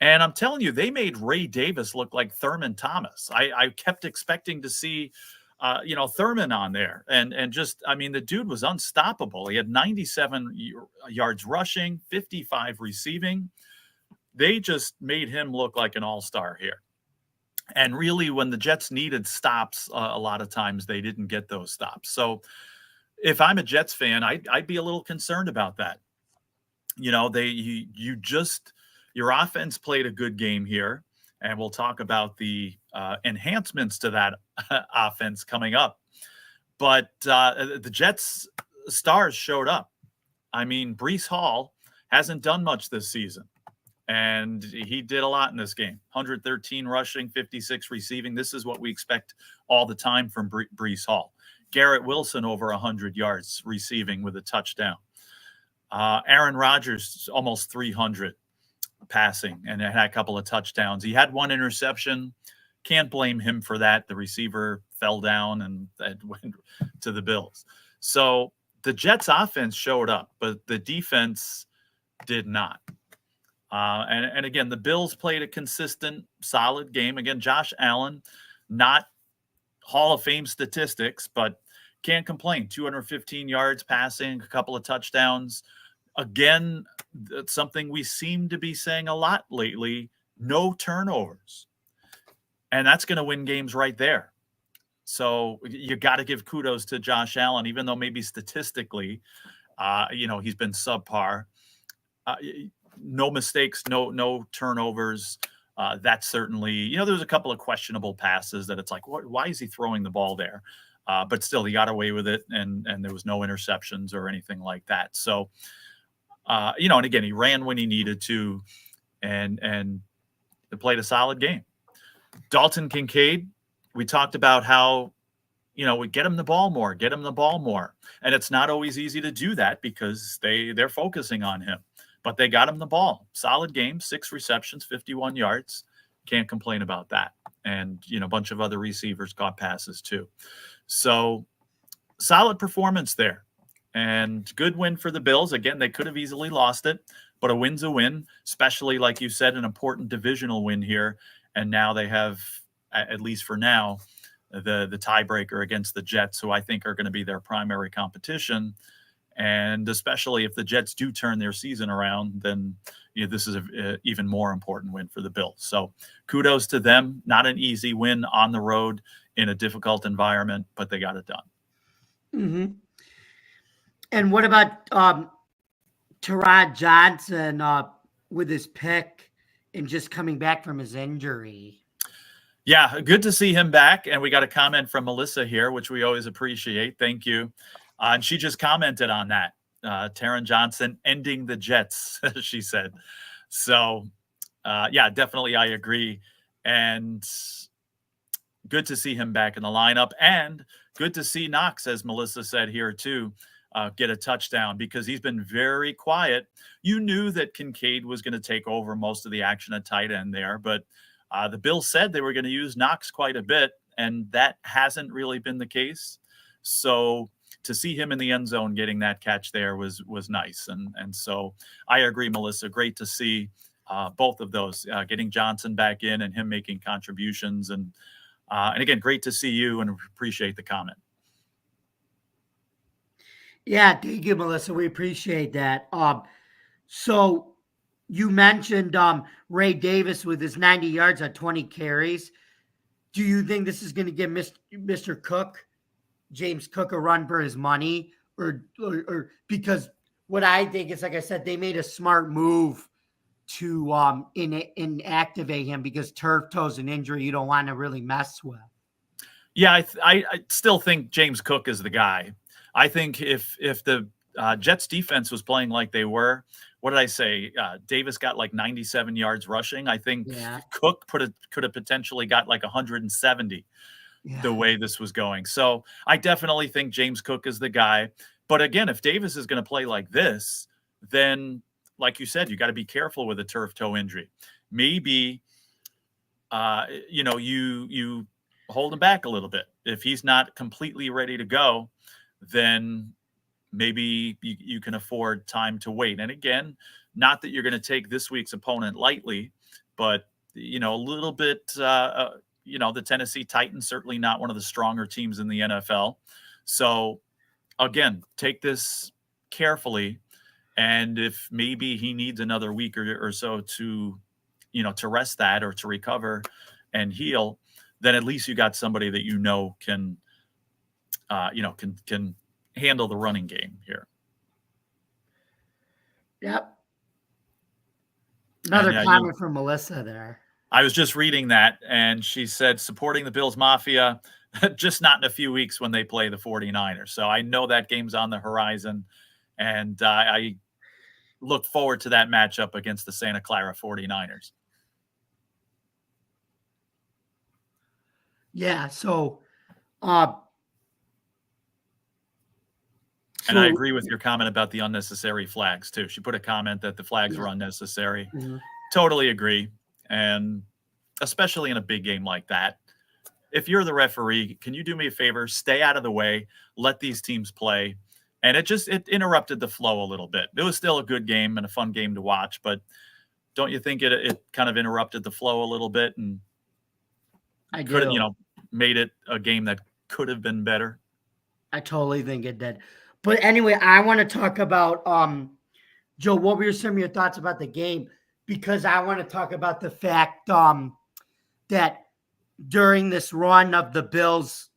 S3: And I'm telling you, they made Ray Davis look like Thurman Thomas. I kept expecting to see Thurman on there. And the dude was unstoppable. He had 97 yards rushing, 55 receiving. They just made him look like an all-star here. And really, when the Jets needed stops, a lot of times they didn't get those stops. So if I'm a Jets fan, I'd be a little concerned about that. Your offense played a good game here. And we'll talk about the enhancements to that offense coming up. But the Jets stars showed up. Breece Hall hasn't done much this season, and he did a lot in this game. 113 rushing, 56 receiving. This is what we expect all the time from Breece Hall. Garrett Wilson over 100 yards receiving with a touchdown. Aaron Rodgers almost 300. Passing, and it had a couple of touchdowns. He had one interception. Can't blame him for that. The receiver fell down and went to the Bills. So the Jets offense showed up, but the defense did not. And again, the Bills played a consistent, solid game. Again, Josh Allen, not Hall of Fame statistics, but can't complain. 215 yards passing, a couple of touchdowns. Again, that's something we seem to be saying a lot lately, no turnovers. And that's going to win games right there. So you got to give kudos to Josh Allen, even though maybe statistically, he's been subpar. No mistakes, no turnovers. That's certainly, there's a couple of questionable passes that it's like, why is he throwing the ball there? But still, he got away with it, and there was no interceptions or anything like that. So, and again, he ran when he needed to, and played a solid game. Dalton Kincaid, we talked about how, we get him the ball more. And it's not always easy to do that because they're focusing on him. But they got him the ball. Solid game, 6 receptions, 51 yards. Can't complain about that. And, a bunch of other receivers caught passes too. So solid performance there. And good win for the Bills. Again, they could have easily lost it, but a win's a win, especially, like you said, an important divisional win here. And now they have, at least for now, the tiebreaker against the Jets, who I think are going to be their primary competition. And especially if the Jets do turn their season around, then this is a even more important win for the Bills. So kudos to them. Not an easy win on the road in a difficult environment, but they got it done.
S2: Mm-hmm. And what about Tyrod Johnson with his pick and just coming back from his injury?
S3: Yeah, good to see him back. And we got a comment from Melissa here, which we always appreciate. Thank you. And she just commented on that. Taron Johnson ending the Jets, she said. So, yeah, definitely I agree. And good to see him back in the lineup. And good to see Knox, as Melissa said here too, get a touchdown because he's been very quiet. You knew that Kincaid was going to take over most of the action at tight end there, but the Bills said they were going to use Knox quite a bit, and that hasn't really been the case. So to see him in the end zone getting that catch there was nice. And so I agree, Melissa. Great to see both of those, getting Johnson back in and him making contributions. And again, great to see you and appreciate the comment.
S2: Yeah, thank you, Melissa. We appreciate that. So you mentioned Ray Davis with his 90 yards on 20 carries. Do you think this is going to give Mr. Cook, James Cook, a run for his money? Or because what I think is, like I said, they made a smart move to inactivate him because turf toe's an injury you don't want to really mess with.
S3: Yeah, I still think James Cook is the guy. I think if the Jets defense was playing like they were, what did I say? Davis got like 97 yards rushing. I think Cook could have potentially got like 170 the way this was going. So I definitely think James Cook is the guy. But again, if Davis is going to play like this, then like you said, you got to be careful with a turf toe injury. Maybe, you hold him back a little bit. If he's not completely ready to go, then maybe you can afford time to wait. And again, not that you're going to take this week's opponent lightly, but, a little bit, the Tennessee Titans, certainly not one of the stronger teams in the NFL. So again, take this carefully. And if maybe he needs another week or so to rest that or to recover and heal, then at least you got somebody that can handle the running game here.
S2: Yep. Another comment from Melissa there.
S3: I was just reading that, and she said supporting the Bills Mafia, just not in a few weeks when they play the 49ers. So I know that game's on the horizon, and I look forward to that matchup against the Santa Clara 49ers.
S2: Yeah, so
S3: and I agree with your comment about the unnecessary flags, too. She put a comment that the flags were unnecessary. Mm-hmm. Totally agree. And especially in a big game like that, if you're the referee, can you do me a favor? Stay out of the way. Let these teams play. And it interrupted the flow a little bit. It was still a good game and a fun game to watch, but don't you think it kind of interrupted the flow a little bit and could have, made it a game that could have been better?
S2: I totally think it did. But anyway, I want to talk about Joe, what were some of your thoughts about the game? Because I want to talk about the fact that during this run of the Bills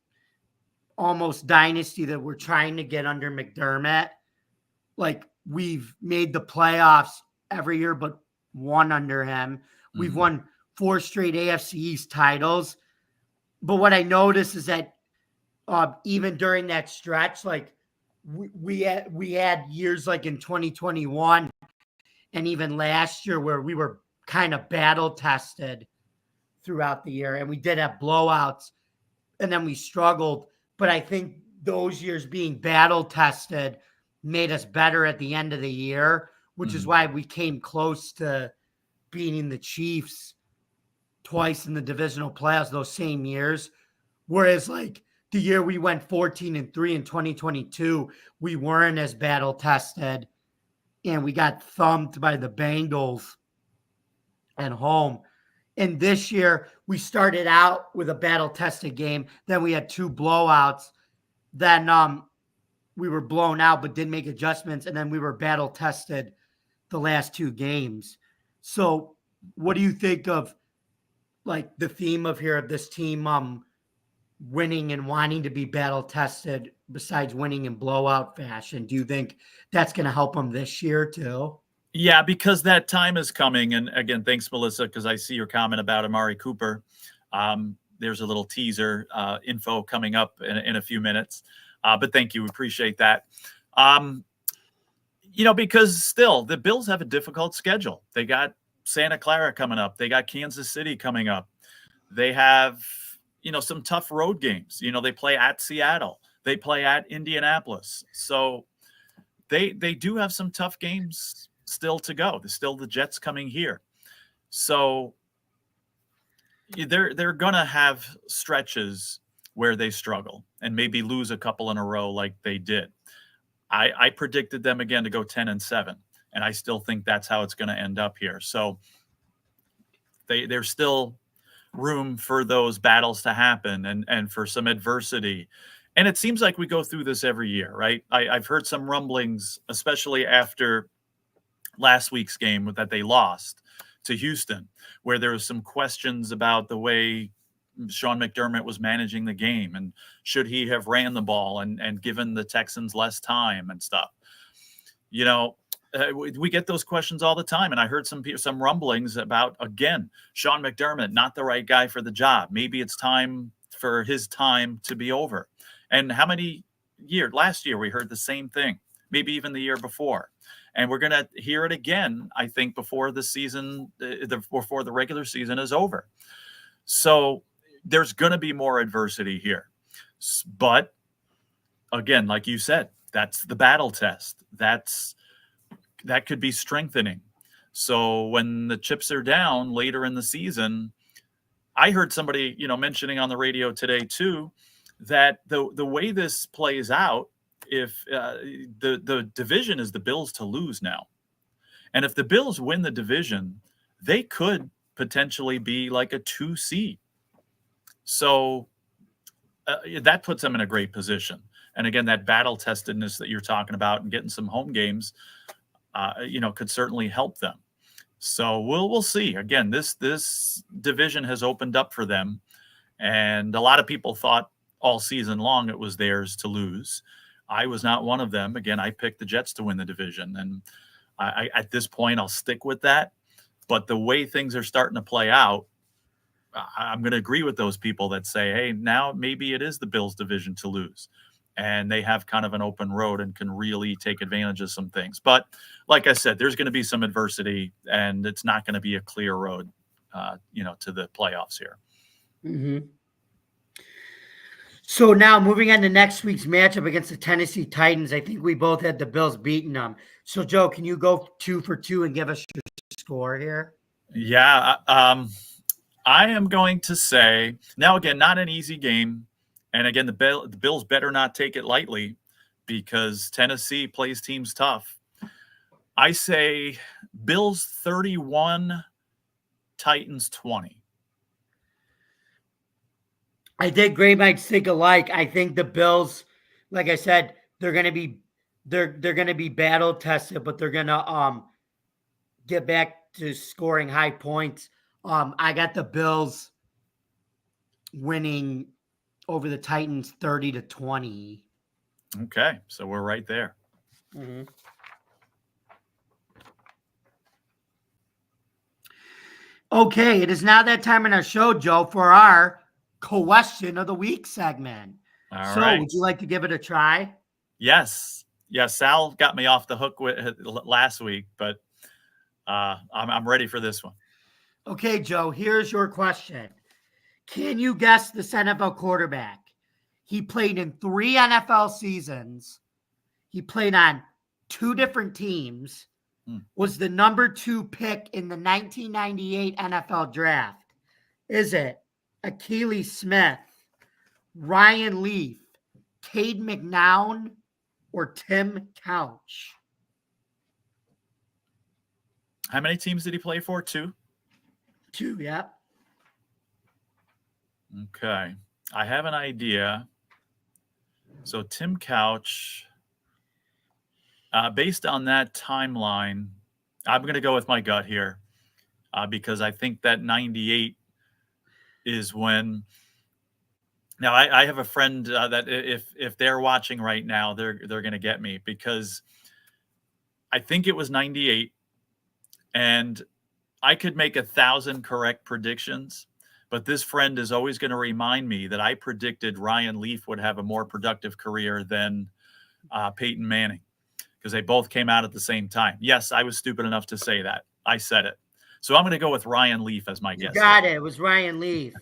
S2: almost dynasty that we're trying to get under McDermott, like we've made the playoffs every year but one under him. Mm-hmm. We've won 4 straight AFC East titles. But what I noticed is that even during that stretch, like we had years like in 2021 and even last year where we were kind of battle tested throughout the year, and we did have blowouts and then we struggled. But I think those years being battle tested made us better at the end of the year, which is why we came close to beating the Chiefs twice in the divisional playoffs those same years. Whereas like the year we went 14-3 in 2022, we weren't as battle tested and we got thumped by the Bengals at home. And this year, we started out with a battle-tested game. Then we had 2 blowouts. Then we were blown out but did make adjustments. And then we were battle-tested the last 2 games. So what do you think of like the theme of this team winning and wanting to be battle-tested besides winning in blowout fashion? Do you think that's going to help them this year too?
S3: Yeah, because that time is coming. And again, thanks, Melissa, because I see your comment about Amari Cooper. There's a little teaser info coming up in a few minutes. But thank you. Appreciate that. Because still, the Bills have a difficult schedule. They got Santa Clara coming up. They got Kansas City coming up. They have, some tough road games. They play at Seattle. They play at Indianapolis. So they do have some tough games still to go. There's still the Jets coming here. So they're going to have stretches where they struggle and maybe lose a couple in a row like they did. I predicted them again to go 10-7, and I still think that's how it's going to end up here. So there's still room for those battles to happen and for some adversity. And it seems like we go through this every year, right? I've heard some rumblings, especially after last week's game that they lost to Houston, where there was some questions about the way Sean McDermott was managing the game and should he have ran the ball and given the Texans less time and stuff. We get those questions all the time. And I heard some rumblings about, again, Sean McDermott, not the right guy for the job. Maybe it's time for his time to be over. And how many years? Last year, we heard the same thing, maybe even the year before. And we're going to hear it again, I think, before the season, before the regular season is over. So there's going to be more adversity here. But again, like you said, that's the battle test. That could be strengthening. So when the chips are down later in the season, I heard somebody, mentioning on the radio today too, that the way this plays out, if the division is the Bills to lose now. And if the Bills win the division, they could potentially be like a 2 seed. So that puts them in a great position. And again, that battle testedness that you're talking about and getting some home games, could certainly help them. So we'll see. Again, this division has opened up for them. And a lot of people thought all season long it was theirs to lose. I was not one of them. Again, I picked the Jets to win the division. And I at this point, I'll stick with that. But the way things are starting to play out, I'm going to agree with those people that say, hey, now maybe it is the Bills division to lose. And they have kind of an open road and can really take advantage of some things. But like I said, there's going to be some adversity, and it's not going to be a clear road, to the playoffs here.
S2: Mm-hmm. So now moving on to next week's matchup against the Tennessee Titans, I think we both had the Bills beating them. So, Joe, can you go 2 for 2 and give us your score here?
S3: Yeah. I am going to say, now again, not an easy game. And again, the Bills better not take it lightly because Tennessee plays teams tough. I say Bills 31, Titans 20.
S2: I think Gray might think alike. I think the Bills, like I said, they're going to be battle tested, but they're going to get back to scoring high points. I got the Bills winning over the Titans 30-20.
S3: Okay, so we're right there.
S2: Mm-hmm. Okay, it is now that time in our show, Joe, for our question of the week segment.
S3: All right.
S2: Would you like to give it a try?
S3: Yes. Sal got me off the hook last week, but I'm ready for this one.
S2: Okay, Joe, here's your question. Can you guess this NFL quarterback? He played in 3 NFL seasons. He played on 2 different teams. Was the number 2 pick in the 1998 NFL draft. Is it Akili Smith, Ryan Leaf, Cade McNown, or Tim Couch?
S3: How many teams did he play for? 2?
S2: 2, yeah.
S3: Okay. I have an idea. So Tim Couch, based on that timeline, I'm going to go with my gut here because I think that 98 is when. Now I have a friend that if they're watching right now, they're going to get me because I think it was 98, and I could make 1,000 correct predictions, but this friend is always going to remind me that I predicted Ryan Leaf would have a more productive career than Peyton Manning because they both came out at the same time. Yes, I was stupid enough to say that. I said it. So I'm going to go with Ryan Leaf as my
S2: You
S3: guess.
S2: got it. It was Ryan Leaf.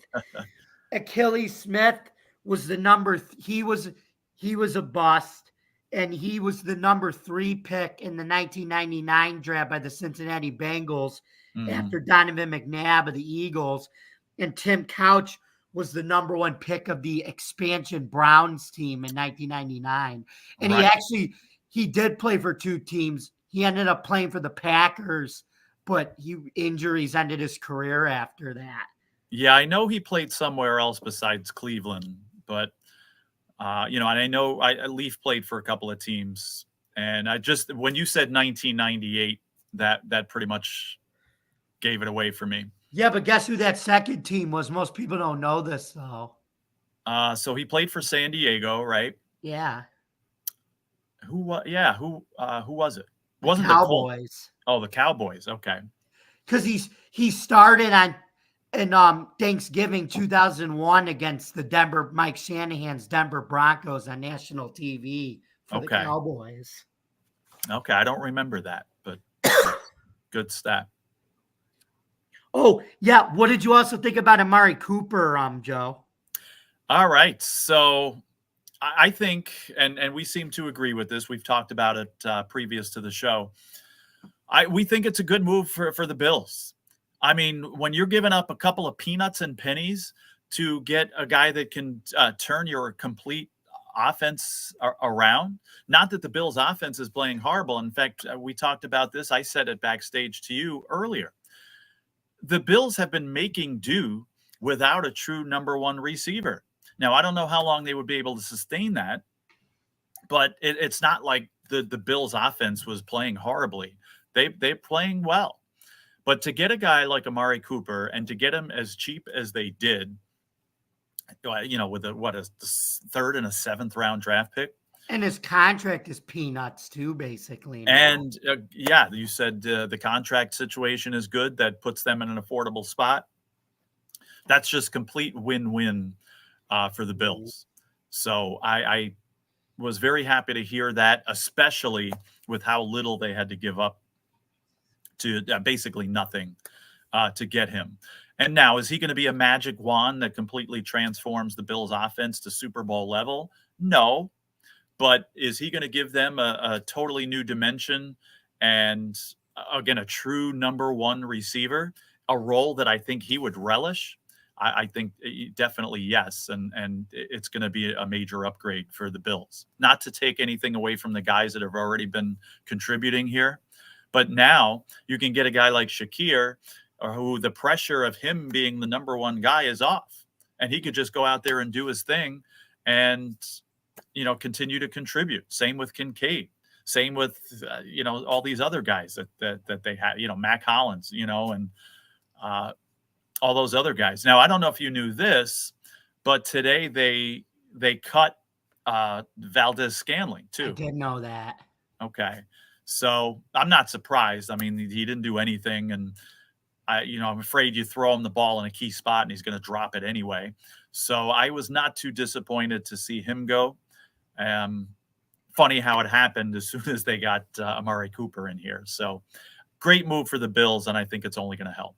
S2: Achilles Smith was the he was a bust, and he was the number 3 pick in the 1999 draft by the Cincinnati Bengals after Donovan McNabb of the Eagles, and Tim Couch was the number 1 pick of the expansion Browns team in 1999. And
S3: Right.
S2: he did play for 2 teams. He ended up playing for the Packers, but injuries ended his career after that.
S3: Yeah, I know he played somewhere else besides Cleveland, but and I know Leaf played for a couple of teams, and when you said 1998, that pretty much gave it away for me.
S2: Yeah, but guess who that second team was? Most people don't know this though.
S3: So he played for San Diego, right?
S2: Yeah.
S3: Who was it? Wasn't
S2: Cowboys?
S3: The Cowboys. Okay.
S2: Because he started on Thanksgiving 2001 against the Mike Shanahan's Denver Broncos on national TV for the Cowboys.
S3: Okay, I don't remember that, but good stat.
S2: Oh, yeah. What did you also think about Amari Cooper, Joe?
S3: All right. So I think, and we seem to agree with this. We've talked about it previous to the show. We think it's a good move for the Bills. I mean, when you're giving up a couple of peanuts and pennies to get a guy that can turn your complete offense around, not that the Bills' offense is playing horrible. In fact, we talked about this. I said it backstage to you earlier. The Bills have been making do without a true number 1 receiver. Now, I don't know how long they would be able to sustain that, but it's not like the Bills' offense was playing horribly. They're playing well. But to get a guy like Amari Cooper and to get him as cheap as they did, with a 3rd and a 7th round draft pick.
S2: And his contract is peanuts too, basically.
S3: And you said the contract situation is good. That puts them in an affordable spot. That's just complete win-win for the Bills. So I was very happy to hear that, especially with how little they had to give up to basically nothing to get him. And now, is he going to be a magic wand that completely transforms the Bills' offense to Super Bowl level? No. But is he going to give them a totally new dimension and, again, a true number 1 receiver, a role that I think he would relish? I think definitely yes, and it's going to be a major upgrade for the Bills. Not to take anything away from the guys that have already been contributing here, but now you can get a guy like Shakir, who the pressure of him being the number 1 guy is off, and he could just go out there and do his thing and continue to contribute. Same with Kincaid. Same with all these other guys that they have. Mac Hollins. And all those other guys. Now, I don't know if you knew this, but today they cut Valdez-Scantling too.
S2: I didn't know that.
S3: Okay, so I'm not surprised. I mean, he didn't do anything, and I'm afraid you throw him the ball in a key spot and he's going to drop it anyway. So I was not too disappointed to see him go. Funny how it happened as soon as they got Amari Cooper in here. So great move for the Bills, and I think it's only going to help.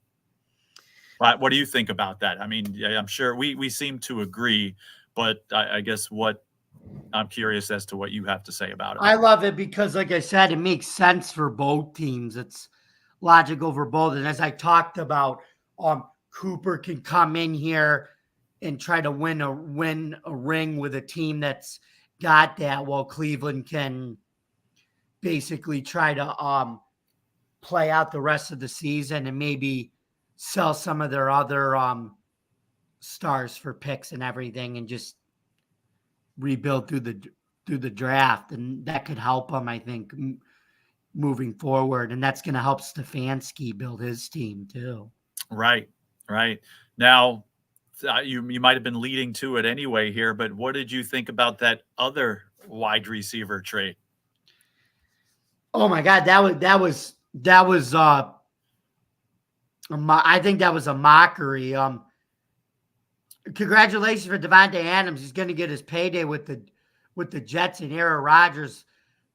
S3: But what do you think about that? I mean, I'm sure we seem to agree, but I guess I'm curious as to what you have to say about it.
S2: I love it because, like I said, it makes sense for both teams. It's logical for both. And as I talked about, Cooper can come in here and try to win a ring with a team that's got that, while Cleveland can basically try to play out the rest of the season and maybe sell some of their other stars for picks and everything, and just rebuild through the draft, and that could help him, I think, moving forward. And that's going to help Stefanski build his team too.
S3: Right. Now, you might have been leading to it anyway here, but what did you think about that other wide receiver trade?
S2: Oh my God, that was I think that was a mockery. Congratulations for Davante Adams. He's going to get his payday with the Jets and Aaron Rodgers.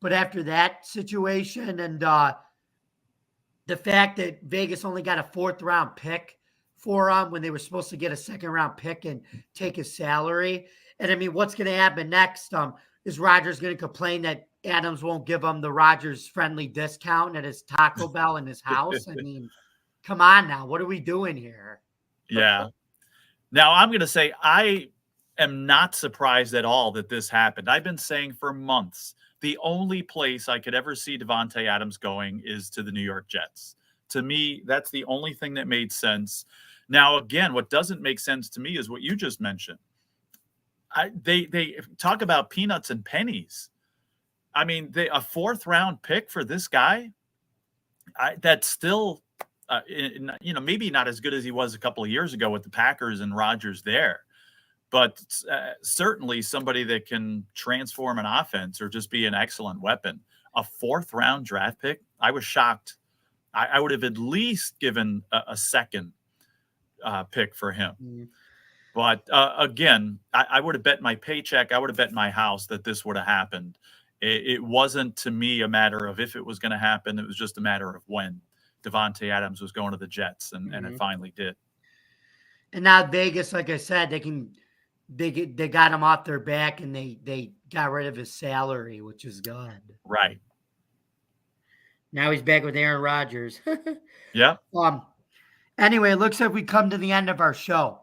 S2: But after that situation and the fact that Vegas only got a 4th round pick for him when they were supposed to get a 2nd round pick and take his salary. And I mean, what's going to happen next? Is Rodgers going to complain that Adams won't give him the Rodgers friendly discount at his Taco Bell in his house? I mean, come on now. What are we doing here?
S3: Yeah. Now, I'm going to say I am not surprised at all that this happened. I've been saying for months, the only place I could ever see Davante Adams going is to the New York Jets. To me, that's the only thing that made sense. Now, again, what doesn't make sense to me is what you just mentioned. They talk about peanuts and pennies. I mean, a 4th round pick for this guy, that's still, maybe not as good as he was a couple of years ago with the Packers and Rodgers there, but certainly somebody that can transform an offense or just be an excellent weapon. A 4th round draft pick, I was shocked. I would have at least given a 2nd pick for him. Mm. But again, I would have bet my paycheck, I would have bet my house that this would have happened. It wasn't, to me, a matter of if it was going to happen. It was just a matter of when Davante Adams was going to the Jets, and it finally did.
S2: And now Vegas, like I said, they got him off their back, and they got rid of his salary, which is good.
S3: Right.
S2: Now he's back with Aaron Rodgers.
S3: Yeah.
S2: Anyway, it looks like we come to the end of our show.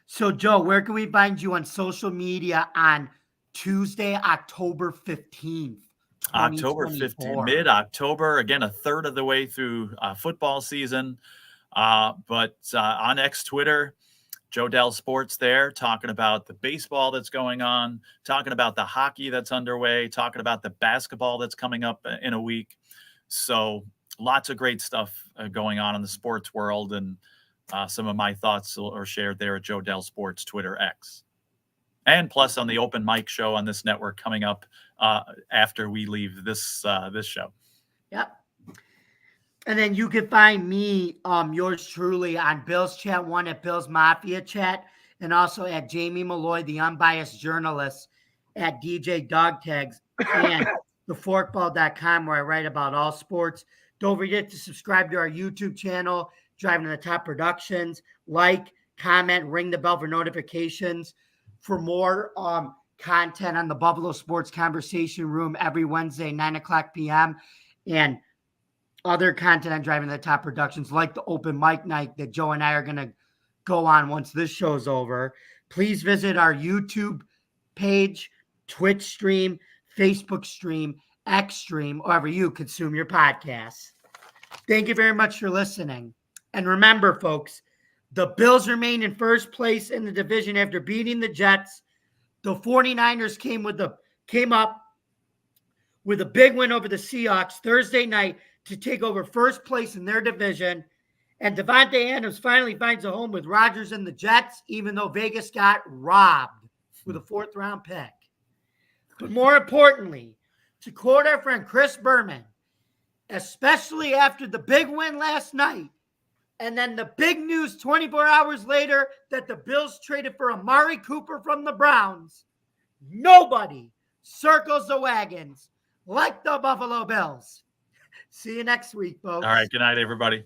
S2: So, Joe, where can we find you on social media on Tuesday, October 15th?
S3: October 15th, mid-October. Again, a third of the way through football season. But on X Twitter, Joe Dell Sports there, talking about the baseball that's going on, talking about the hockey that's underway, talking about the basketball that's coming up in a week. So lots of great stuff going on in the sports world, and some of my thoughts are shared there at Joe Dell Sports Twitter X. And plus on the open mic show on this network coming up after we leave this show. Yep.
S2: And then you can find me, yours truly, on Bills Chat 1 at Bills Mafia Chat, and also at Jamie Malloy, the unbiased journalist, at DJ Dog Tags and theforkball.com, where I write about all sports. Don't forget to subscribe to our YouTube channel, Driving to the Top Productions. Like, comment, ring the bell for notifications for more content on the Buffalo Sports Conversation Room every Wednesday, 9:00 p.m. And other content on Driving to the Top Productions, like the open mic night that Joe and I are going to go on once this show's over. Please visit our YouTube page, Twitch stream, Facebook stream, X stream, wherever you consume your podcasts. Thank you very much for listening. And remember, folks, the Bills remain in first place in the division after beating the Jets. The 49ers came up with a big win over the Seahawks Thursday night to take over first place in their division. And Davante Adams finally finds a home with Rodgers and the Jets, even though Vegas got robbed with a 4th round pick. But more importantly, to quote our friend Chris Berman, especially after the big win last night, and then the big news 24 hours later that the Bills traded for Amari Cooper from the Browns, nobody circles the wagons like the Buffalo Bills. See you next week, folks.
S3: All right. Good night, everybody.